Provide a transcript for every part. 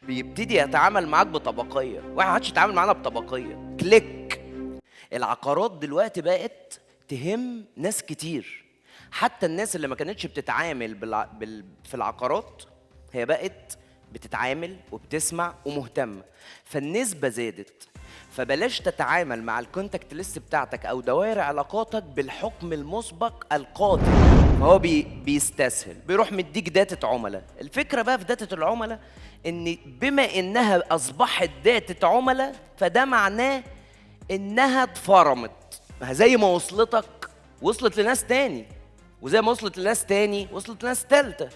بيبتدي يتعامل معاك بطبقيه، واحد ما عادش يتعامل معانا بطبقيه. كليك. العقارات دلوقتي بقت تهم ناس كتير، حتى الناس اللي ما كانتش بتتعامل في العقارات هي بقت بتتعامل وبتسمع ومهتمه، فالنسبه زادت. فبلاش تتعامل مع الكونتاكت ليست بتاعتك او دوائر علاقاتك بالحكم المسبق القاتل. فهو بيستسهل، بيروح مديك داتا عملاء. الفكره بقى في داتا العملاء ان بما انها اصبحت داتا عملاء فده معناه انها اتفرمت. زي ما وصلتك وصلت لناس تاني، وزي ما وصلت لناس تاني وصلت لناس تالتة.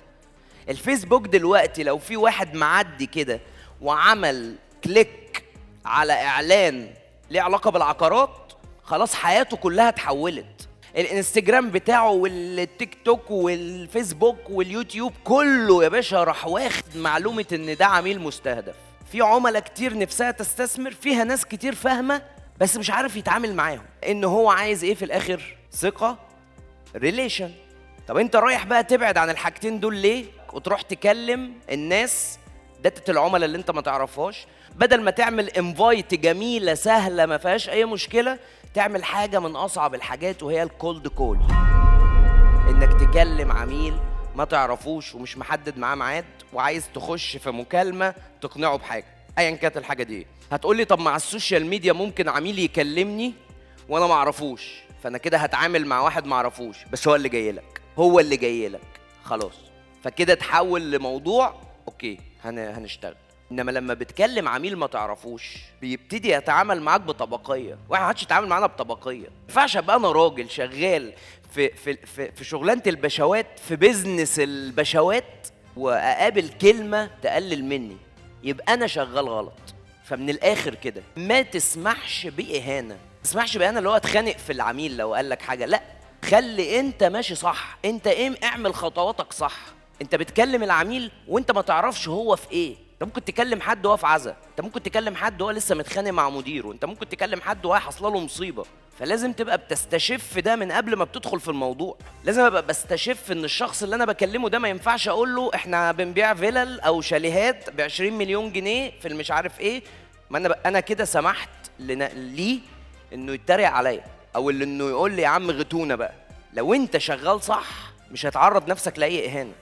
الفيسبوك دلوقتي لو في واحد معدي كده وعمل كليك على اعلان ليه علاقة بالعقارات، خلاص حياته كلها اتحولت. الانستجرام بتاعه والتيك توك والفيسبوك واليوتيوب كله يا باشا راح واخد معلومة ان ده عميل مستهدف. في عملاء كتير نفسها تستثمر، فيها ناس كتير فاهمة بس مش عارف يتعامل معاهم. ان هو عايز ايه في الاخر؟ ثقة، ريليشن. طب انت رايح بقى تبعد عن الحاجتين دول ليه وتروح تكلم الناس داتا العملاء اللي انت ما تعرفهاش؟ بدل ما تعمل انفايت جميلة سهلة ما فيهاش اي مشكلة، تعمل حاجة من اصعب الحاجات وهي الكولد كول. انك تكلم عميل ما تعرفوش ومش محدد معاه ميعاد وعايز تخش في مكالمة تقنعه بحاجة ايا كانت الحاجة دي. هتقولي طب مع السوشيال ميديا ممكن عميل يكلمني وانا ما اعرفوش، فانا كده هتعامل مع واحد ما اعرفوش بس هو اللي جاي لك، هو اللي جاي لك خلاص، فكده تحول لموضوع اوكي هنشتغل. انما لما بتكلم عميل ما تعرفوش بيبتدي يتعامل معاك بطبقيه، واحد ما عادش يتعامل معانا بطبقيه. ما ينفعش ابقى انا راجل شغال في شغلانه البشوات، في بيزنس البشوات، واقابل كلمه تقلل مني، يبقى انا شغال غلط. فمن الاخر كده ما تسمحش باهانه، ما تسمحش باهانه اللي هو اتخانق في العميل لو قال لك حاجه، لا، خلي انت ماشي صح، انت اعمل خطواتك صح. انت بتكلم العميل وانت ما تعرفش هو في ايه. انت ممكن تكلم حد وهو في عزا، انت ممكن تكلم حد وهو لسه متخانق مع مديره، انت ممكن تكلم حد وهو حصل له مصيبه. فلازم تبقى بتستشف ده من قبل ما بتدخل في الموضوع. لازم ابقى بستشف ان الشخص اللي انا بكلمه ده ما ينفعش اقول له احنا بنبيع فيلل او شاليهات ب 20 مليون جنيه في المش عارف ايه. ما انا كده سمحت ليه انه يتريق عليا، او اللي انه يقول لي يا عم غتونه بقى. لو انت شغال صح مش هتعرض نفسك لاي اهانه.